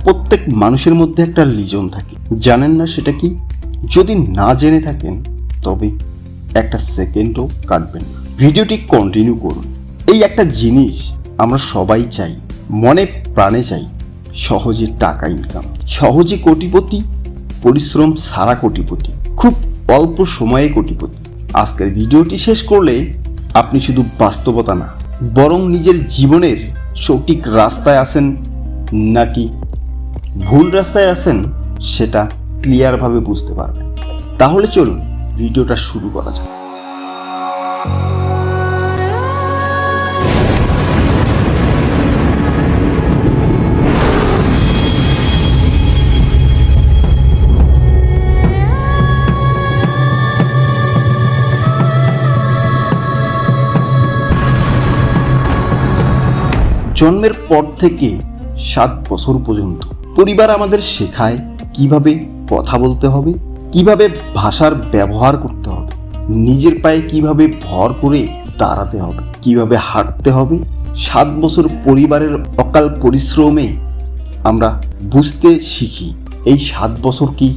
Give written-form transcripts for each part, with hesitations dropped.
প্রত্যেক মানুষের মধ্যে একটা লিজন থাকে, জানেন না সেটা কি? যদি না জেনে থাকেন তবে একটা সেকেন্ডও কাটবেন না, ভিডিওটি কন্টিনিউ করুন। এই একটা জিনিস আমরা সবাই চাই, মনে প্রাণে চাই, সহজে টাকা ইনকাম, সহজে কোটিপতি, পরিশ্রম ছাড়া কোটিপতি, খুব অল্প সময়ে কোটিপতি। আজকের ভিডিওটি শেষ করলে আপনি শুধু বাস্তবতা না, বরং নিজের জীবনের সঠিক রাস্তায় আছেন নাকি ভুল রাস্তায় আছেন সেটা ক্লিয়ারভাবে বুঝতে পারবেন। তাহলে চলুন ভিডিওটা শুরু করা যাক। জন্মের পর থেকে 7 বছর পর্যন্ত পরিবার আমাদের শেখায় কিভাবে কথা বলতে হবে, কিভাবে ভাষার ব্যবহার করতে হবে, নিজের পায়ে কিভাবে ভর করে দাঁড়াতে হবে, কিভাবে হাঁটতে হবে। 7 বছর পরিবারের অকাল পরিশ্রমে আমরা বুঝতে শিখি। এই 7 বছর কি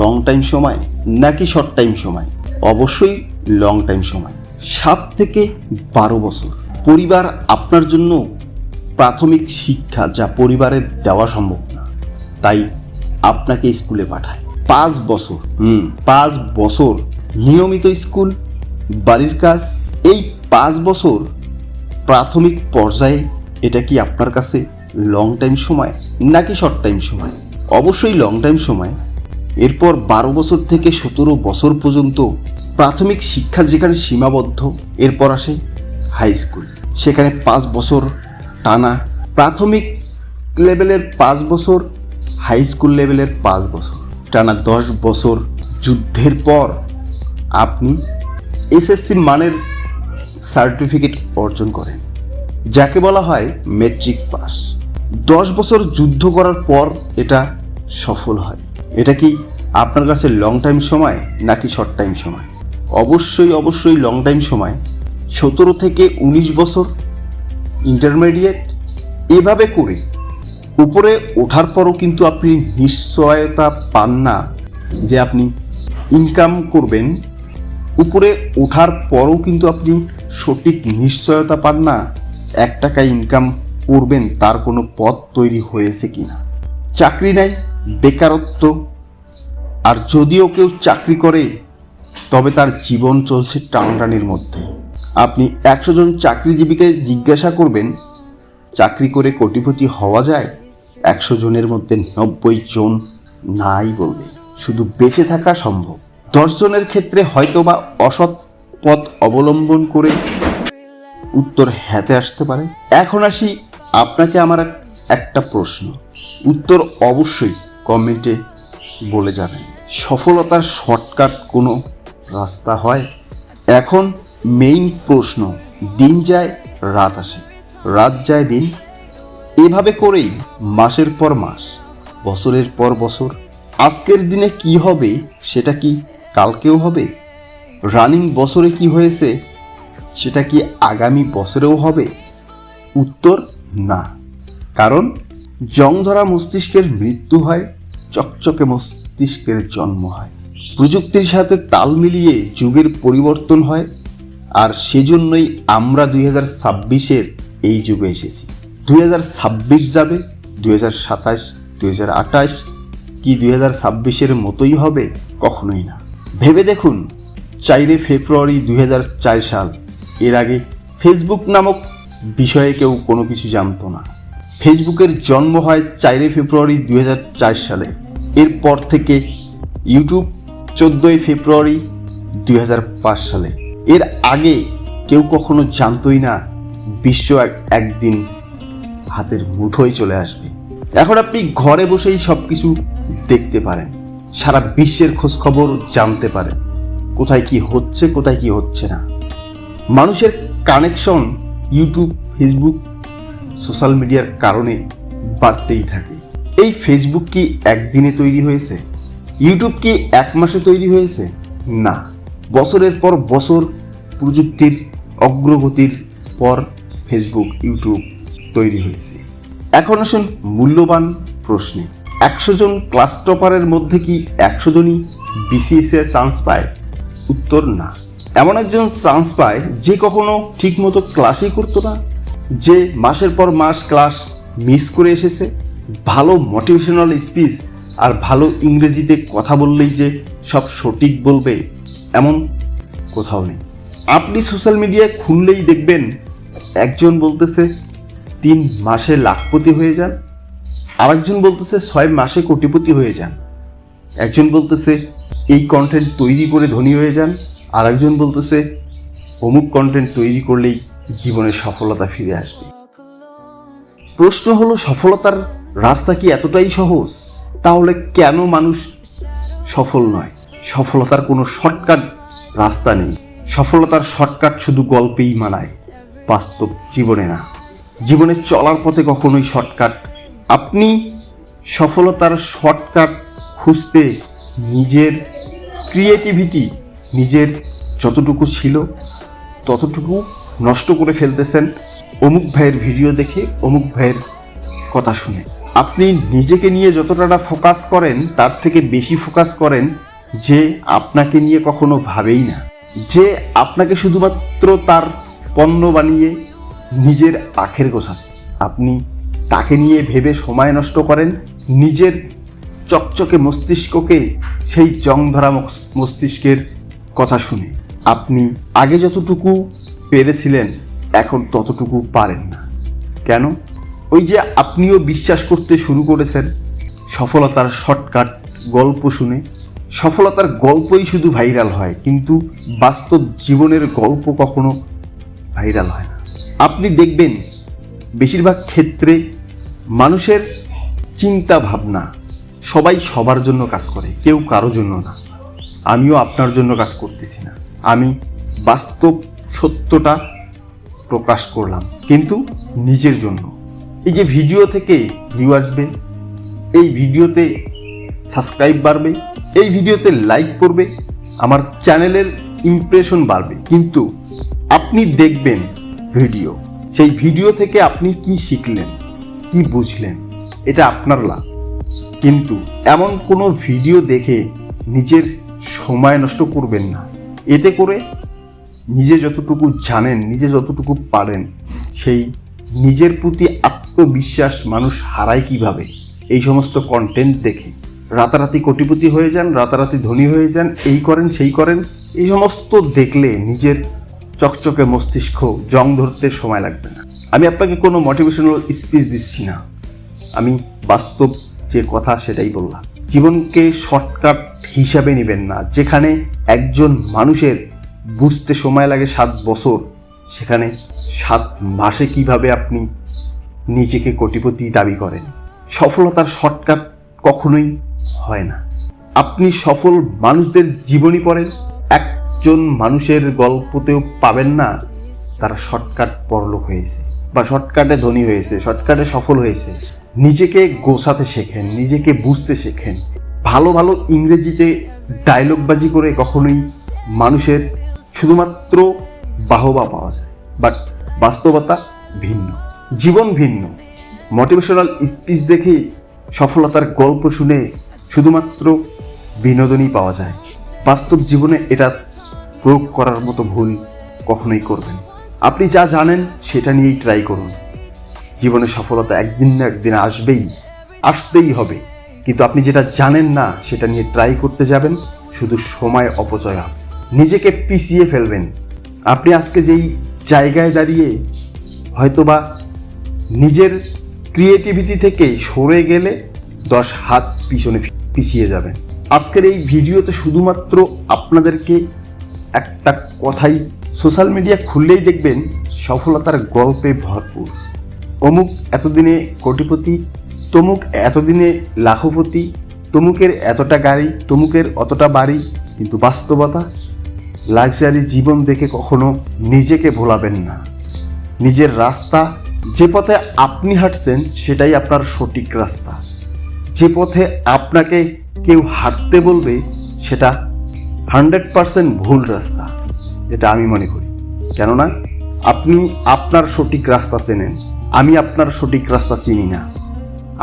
লং টাইম সময় নাকি শর্ট টাইম সময়? অবশ্যই লং টাইম সময়। 7 থেকে 12 বছর পরিবার আপনার জন্য প্রাথমিক শিক্ষা, যা পরিবারের দেওয়া সম্ভব না, তাই আপনাকে স্কুলে পাঠায়। 5 বছর 5 বছর নিয়মিত স্কুল, বাড়ির কাজ। এই 5 বছর প্রাথমিক পর্যায়ে, এটা কি আপনার কাছে লং টাইম সময় নাকি শর্ট টাইম সময়? অবশ্যই লং টাইম সময়। এরপর 12 বছর থেকে 17 বছর পর্যন্ত প্রাথমিক শিক্ষা যেখানে সীমাবদ্ধ, এরপর আসে হাই স্কুল, সেখানে 5 বছর টানা। প্রাথমিক লেভেলের 5 বছর, হাই স্কুল লেভেলের 5 বছর টানা 10 বছর। যুদ্ধের পর আপনি এসএসসি মানের সার্টিফিকেট অর্জন করেন, যাকে বলা হয় মেট্রিক পাস। 10 বছর যুদ্ধ করার পর এটা সফল হয়। এটা কি আপনার কাছে লং টাইম সময় নাকি শর্ট টাইম সময়? অবশ্যই লং টাইম সময়। 17 থেকে 19 বছর ইন্টারমিডিয়েট। এভাবে করে উপরে ওঠার পরও কিন্তু আপনি নিশ্চয়তা পান না যে আপনি ইনকাম করবেন। উপরে ওঠার পরও কিন্তু আপনি সঠিক নিশ্চয়তা পান না 1 টাকা ইনকাম করবেন, তার কোনো পথ তৈরি হয়েছে কিনা। চাকরি নাই, বেকারত্ব। আর যদিও কেউ চাকরি করে তবে তার জীবন চলছে টানাটানির মধ্যে। আপনি 100 জন চাকরিজীবীকে জিজ্ঞাসা করবেন চাকরি করে কোটিপতি হওয়া যায়, 100 জনের মধ্যে 90 জন নাই বলবে, শুধু বেঁচে থাকা সম্ভব। 10 জনের ক্ষেত্রে হয়তোবা অসৎ পথ অবলম্বন করে উত্তর হ্যাঁতে আসতে পারে। এখন আসি আপনাকে আমার একটা প্রশ্ন, উত্তর অবশ্যই কমেন্টে বলে যাবেন। সফলতার শর্টকাট কোনো রাস্তা হয়? এখন মেইন প্রশ্ন, দিন যায় রাত আসে, রাত যায় দিন, এভাবে করেই মাসের পর মাস, বছরের পর বছর। আজকের দিনে কি হবে সেটা কি কালকেও হবে? রানিং বছরে কি হয়েছে সেটা কি আগামী বছরেও হবে? উত্তর না, কারণ জং ধরা মস্তিষ্কের মৃত্যু হয়, চকচকে মস্তিষ্কের জন্ম হয়। প্রযুক্তির সাথে তাল মিলিয়ে যুগের পরিবর্তন হয়, আর সেজন্যই আমরা 2026-এর এই যুগে এসেছি। 2026 যাবে, 2027, 2028 কি 2026-এর মতোই হবে? কখনোই না। ভেবে দেখুন, 4 ফেব্রুয়ারি 2004 সাল, এর আগে ফেসবুক নামক বিষয়ে কেউ কোনো কিছু জানতো না। ফেসবুকের জন্ম হয় 4 ফেব্রুয়ারি 2004 সালে। এরপর থেকে ইউটিউব 14 ফেব্রুয়ারি 2005 সালে। এর আগে কেউ কখনো জানতোই না বিশ্ব একদিন হাতের মুঠোয় চলে আসবে। এখন আপনি ঘরে বসেই সব কিছু দেখতে পারেন, সারা বিশ্বের খোঁজ খবর জানতে পারেন, কোথায় কি হচ্ছে কোথায় কি হচ্ছে না। মানুষের কানেকশন ইউটিউব, ফেসবুক, সোশ্যাল মিডিয়ার কারণে বাড়তেই থাকে। এই ফেসবুক কি একদিনে তৈরি হয়েছে? ইউটিউব কি 1 মাসে তৈরি হয়েছে? না, বছরের পর বছর প্রযুক্তির অগ্রগতির পর ফেসবুক, ইউটিউব তৈরি হয়েছে। এখন আসুন মূল্যবান প্রশ্নে। 100 জন ক্লাস টপারের মধ্যে কি 100 জনই বিসিএস এর চান্স পায়? উত্তর না। এমন একজন চান্স পায় যে কখনো ঠিকমতো ক্লাসই করতো না, যে মাসের পর মাস ক্লাস মিস করে এসেছে, ভালো মোটিভেশনাল স্পিচ আর ভালো ইংরেজিতে কথা বললেই যে সব সঠিক বলবে এমন কোথাও নেই। আপনি সোশ্যাল মিডিয়ায় খুললেই দেখবেন একজন বলতেছে 3 মাসে লাখপতি হয়ে যান, আরেকজন বলতেছে 6 মাসে কোটিপতি হয়ে যান, একজন বলতেছে এই কন্টেন্ট তৈরি করে ধনী হয়ে যান, আর একজন বলতেছে অমুক কন্টেন্ট তৈরি করলেই জীবনে সফলতা ফিরে আসবে। প্রশ্ন হলো, সফলতার রাস্তা কি এতটাই সহজ? তাহলে কেন মানুষ সফল নয়? সফলতার কোনো শর্টকাট রাস্তা নেই। সফলতার শর্টকাট শুধু গল্পেই মানায়, বাস্তব জীবনে না। জীবনে চলার পথে কখনোই শর্টকাট। আপনি সফলতার শর্টকাট খুঁজতে নিজের ক্রিয়েটিভিটি, নিজের যতটুকু ছিল ততটুকু নষ্ট করে ফেলতেছেন অমুক ভাইয়ের ভিডিও দেখে, অমুক ভাইয়ের কথা শুনে। আপনি নিজেকে নিয়ে যতটা ফোকাস করেন তার থেকে বেশি ফোকাস করেন যে আপনাকে নিয়ে কখনো ভাবেই না, যে আপনাকে শুধুমাত্র তার পণ্য বানিয়ে নিজের আখের গোছাচ্ছে। আপনি তাকে নিয়ে ভেবে সময় নষ্ট করেন নিজের চকচকে মস্তিষ্ককে সেই জং ধরা মস্তিষ্কের কথা শুনে। আপনি আগে যতটুকু পেরেছিলেন এখন ততটুকু পারেন না। কেন? ওই যে আপনিও বিশ্বাস করতে শুরু করেছেন সফলতার শর্টকাট গল্প শুনে। সফলতার গল্পই শুধু ভাইরাল হয়, কিন্তু বাস্তব জীবনের গল্প কখনো ভাইরাল হয় না। আপনি দেখবেন বেশিরভাগ ক্ষেত্রে মানুষের চিন্তা ভাবনা, সবাই সবার জন্য কাজ করে, কেউ কারো জন্য না। আমিও আপনার জন্য কাজ করতেছি না, আমি বাস্তব সত্যটা প্রকাশ করলাম, কিন্তু নিজের জন্য। এই যে ভিডিও থেকে ভিউ আসবে, এই ভিডিওতে সাবস্ক্রাইব বাড়বে, এই ভিডিওতে লাইক করবে, আমার চ্যানেলের ইমপ্রেশন বাড়বে, কিন্তু আপনি দেখবেন ভিডিও, সেই ভিডিও থেকে আপনি কি শিখলেন, কি বুঝলেন, এটা আপনার লাভ। কিন্তু এমন কোনো ভিডিও দেখে নিজের সময় নষ্ট করবেন না। এতে করে নিজে যতটুকু জানেন, নিজে যতটুকু পারেন, সেই নিজের প্রতি আত্মবিশ্বাস মানুষ হারায় কিভাবে এই সমস্ত কন্টেন্ট দেখে। রাতারাতি কোটিপতি হয়ে যান, রাতারাতি ধনী হয়ে যান, এই করেন সেই করেন, এই সমস্ত দেখলে নিজের চকচকে মস্তিষ্ক জং ধরতে সময় লাগবে না। আমি আপনাকে কোনো মোটিভেশনাল স্পিচ দিচ্ছি না, আমি বাস্তব যে কথা সেটাই বললাম। জীবনকে শর্টকাট হিসাবে নেবেন না। যেখানে একজন মানুষের বুঝতে সময় লাগে 7 বছর, সেখানে 7 মাসে কিভাবে আপনি নিজেকে কোটিপতি দাবি করেন। সফলতার শর্টকাট কখনোই হয় না। আপনি সফল মানুষদের জীবনী পড়েন, একজন মানুষের গল্পতেও পাবেন না তারা শর্টকাট পরলোক হয়েছে বা শর্টকাটে ধনী হয়েছে, শর্টকাটে সফল হয়েছে। নিজেকে গোছাতে শেখেন, নিজেকে বুঝতে শেখেন। ভালো ভালো ইংরেজিতে ডায়লগবাজি করে কখনোই মানুষের শুধুমাত্র বাহবা পাওয়া যায়, বাট বাস্তবতা ভিন্ন, জীবন ভিন্ন। মোটিভেশনাল স্পিচ দেখে, সফলতার গল্প শুনে শুধুমাত্র বিনোদনই পাওয়া যায়। বাস্তব জীবনে এটা প্রয়োগ করার মতো ভুল কখনোই করবেন। আপনি যা জানেন সেটা নিয়েই ট্রাই করুন। জীবনে সফলতা একদিন না একদিন আসতেই হবে, কিন্তু আপনি যেটা জানেন না সেটা নিয়ে ট্রাই করতে যাবেন, শুধু সময় অপচয় হবে, নিজেকে পিছিয়ে ফেলবেন। আপনি আজকে যেই জায়গায় দাঁড়িয়ে হয়তোবা নিজের ক্রিয়েটিভিটি থেকে সরে গেলে 10 হাত পিছনে পিছিয়ে যাবেন। আজকের এই ভিডিওতে শুধুমাত্র আপনাদেরকে একটা কথাই, সোশ্যাল মিডিয়া খুললেই দেখবেন সফলতার গল্পে ভরপুর। অমুক এতদিনে কোটিপতি, তমুক এতদিনে লাখপতি, তমুকের এতটা গাড়ি, তমুকের অতটা বাড়ি, কিন্তু বাস্তবতা লাক্সারি জীবন দেখে কখনো নিজেকে ভোলাবেন না। নিজের রাস্তা, যে পথে আপনি হাঁটছেন সেটাই আপনার সঠিক রাস্তা। যে পথে আপনাকে কেউ হাঁটতে বলবে সেটা 100% ভুল রাস্তা, যেটা আমি মনে করি। কেননা আপনি আপনার সঠিক রাস্তা চেনেন, আমি আপনার সঠিক রাস্তা চিনি না।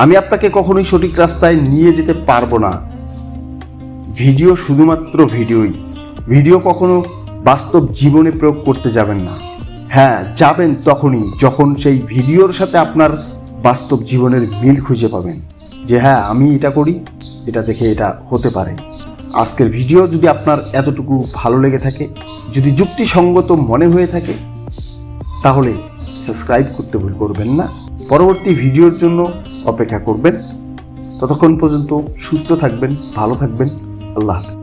আমি আপনাকে কখনোই সঠিক রাস্তায় নিয়ে যেতে পারবো না। ভিডিও শুধুমাত্র ভিডিও কখনো বাস্তব জীবনে প্রয়োগ করতে যাবেন না। হ্যাঁ, যাবেন তখনই যখন সেই ভিডিওর সাথে আপনার বাস্তব জীবনের মিল খুঁজে পাবেন, যে হ্যাঁ আমি এটা করি, এটা দেখে এটা হতে পারে। আজকের ভিডিও যদি আপনার এতটুকু ভালো লেগে থাকে, যদি যুক্তিসঙ্গত মনে হয়ে থাকে, তাহলে সাবস্ক্রাইব করতে ভুল করবেন না। পরবর্তী ভিডিওর জন্য অপেক্ষা করবেন। ততক্ষণ পর্যন্ত সুস্থ থাকবেন, ভালো থাকবেন। আল্লাহ হাফেজ।